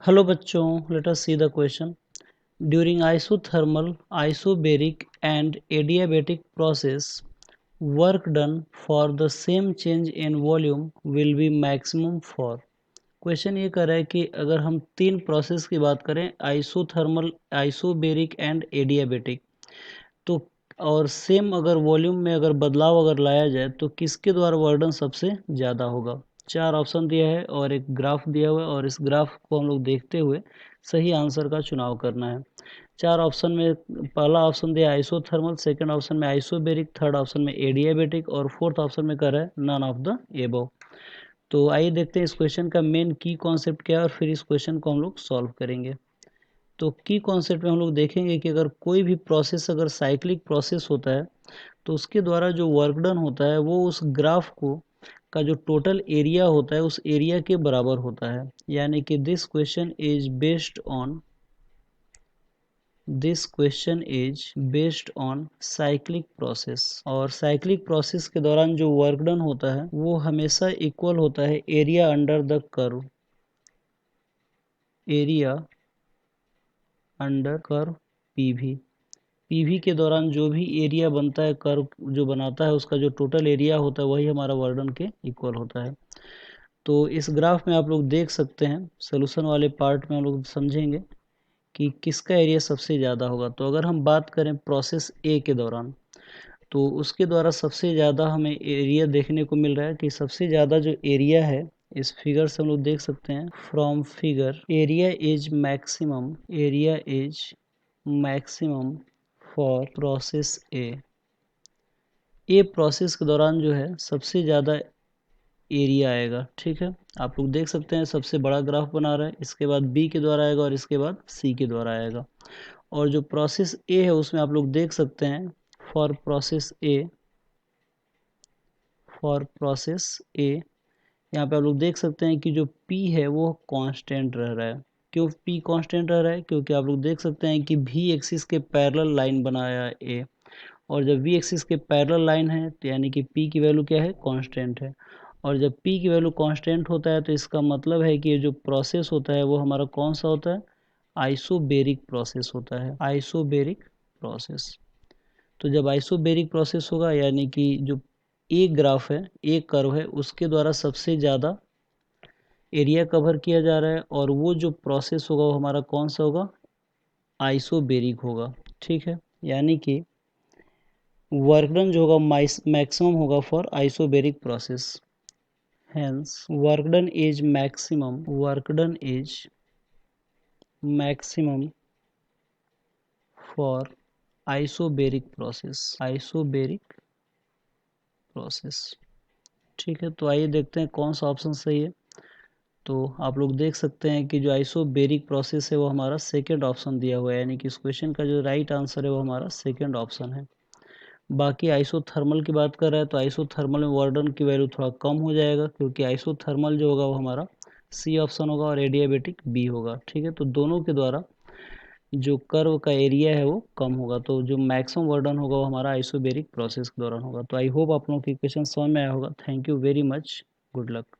Hello बच्चों, let us see the question. During isothermal, isobaric and adiabatic process, work done for the same change in volume will be maximum for. Question ये कर रहा है कि अगर हम तीन प्रोसेस की बात करें, आइसोथर्मल, आइसोबेरिक एंड एडियाबेटिक, तो और सेम अगर वॉल्यूम में अगर बदलाव अगर लाया जाए तो किसके द्वारा वर्डन सबसे ज़्यादा होगा। चार ऑप्शन दिया है और एक ग्राफ दिया हुआ है और इस ग्राफ को हम लोग देखते हुए सही आंसर का चुनाव करना है। चार ऑप्शन में पहला ऑप्शन दिया आइसोथर्मल, सेकंड ऑप्शन में आइसोबेरिक, थर्ड ऑप्शन में एडियाबेटिक और फोर्थ ऑप्शन में कर रहा है नन ऑफ द एबव। तो आइए देखते हैं इस क्वेश्चन का मेन की कॉन्सेप्ट क्या है और फिर इस क्वेश्चन को हम लोग सॉल्व करेंगे। तो की कॉन्सेप्ट में हम लोग देखेंगे कि अगर कोई भी प्रोसेस अगर साइक्लिक प्रोसेस होता है तो उसके द्वारा जो वर्क डन होता है वो उस ग्राफ को का जो टोटल एरिया होता है उस एरिया के बराबर होता है। यानी कि this question is based on cyclic process, और साइक्लिक प्रोसेस के दौरान जो वर्क डन होता है वो हमेशा इक्वल होता है area under the curve, area under curve PV. PV के दौरान जो भी एरिया बनता है, कर्व जो बनाता है उसका जो टोटल एरिया होता है वही हमारा वर्डन के इक्वल होता है। तो इस ग्राफ में आप लोग देख सकते हैं, सोल्यूशन वाले पार्ट में हम लोग समझेंगे कि किसका एरिया सबसे ज़्यादा होगा। तो अगर हम बात करें प्रोसेस ए के दौरान, तो उसके द्वारा सबसे ज़्यादा हमें एरिया देखने को मिल रहा है कि सबसे ज़्यादा जो एरिया है इस फिगर से हम लोग देख सकते हैं। From figure area is maximum for process a process के दौरान जो है सबसे ज़्यादा एरिया आएगा। ठीक है, आप लोग देख सकते हैं सबसे बड़ा ग्राफ बना रहा है, इसके बाद बी के द्वारा आएगा और इसके बाद सी के द्वारा आएगा। और जो प्रोसेस ए है उसमें आप लोग देख सकते हैं फॉर प्रोसेस ए यहाँ पे आप लोग देख सकते हैं कि जो P है वो कांस्टेंट रह रहा है। क्यों P कांस्टेंट रह रहा है? क्योंकि आप लोग देख सकते हैं कि V एक्सिस के पैरेलल लाइन बनाया है A, और जब V एक्सिस के पैरेलल लाइन है तो यानी कि P की वैल्यू क्या है? कांस्टेंट है। और जब P की वैल्यू कांस्टेंट होता है तो इसका मतलब है कि ये जो प्रोसेस होता है वो हमारा कौन सा होता है? आइसोबेरिक प्रोसेस होता है, आइसोबेरिक प्रोसेस। तो जब आइसोबेरिक प्रोसेस होगा यानी कि जो एक ग्राफ है, एक कर्व है, उसके द्वारा सबसे ज़्यादा एरिया कवर किया जा रहा है और वो जो प्रोसेस होगा वो हमारा कौन सा होगा? आइसोबेरिक होगा। ठीक है, यानी कि वर्क डन जो होगा मैक्सिमम होगा for isobaric process. Hence work done is maximum for isobaric process. ठीक है, तो आइए देखते हैं कौन सा ऑप्शन सही है। तो आप लोग देख सकते हैं कि जो आइसोबेरिक प्रोसेस है वो हमारा सेकेंड ऑप्शन दिया हुआ है, यानी कि इस क्वेश्चन का जो राइट आंसर है वो हमारा सेकेंड ऑप्शन है। बाकी आइसोथर्मल की बात कर रहा है तो आइसोथर्मल में वर्डन की वैल्यू थोड़ा कम हो जाएगा, क्योंकि आइसोथर्मल जो होगा वो हमारा सी ऑप्शन होगा और एडियाबेटिक बी होगा। ठीक है, तो दोनों के द्वारा जो कर्व का एरिया है वो कम होगा, तो जो मैक्सिमम वर्डन होगा वो हमारा आइसोबेरिक प्रोसेस के दौरान होगा। तो आई होप आप लोगों की क्वेश्चन समझ में आया होगा। Thank you very much, good luck.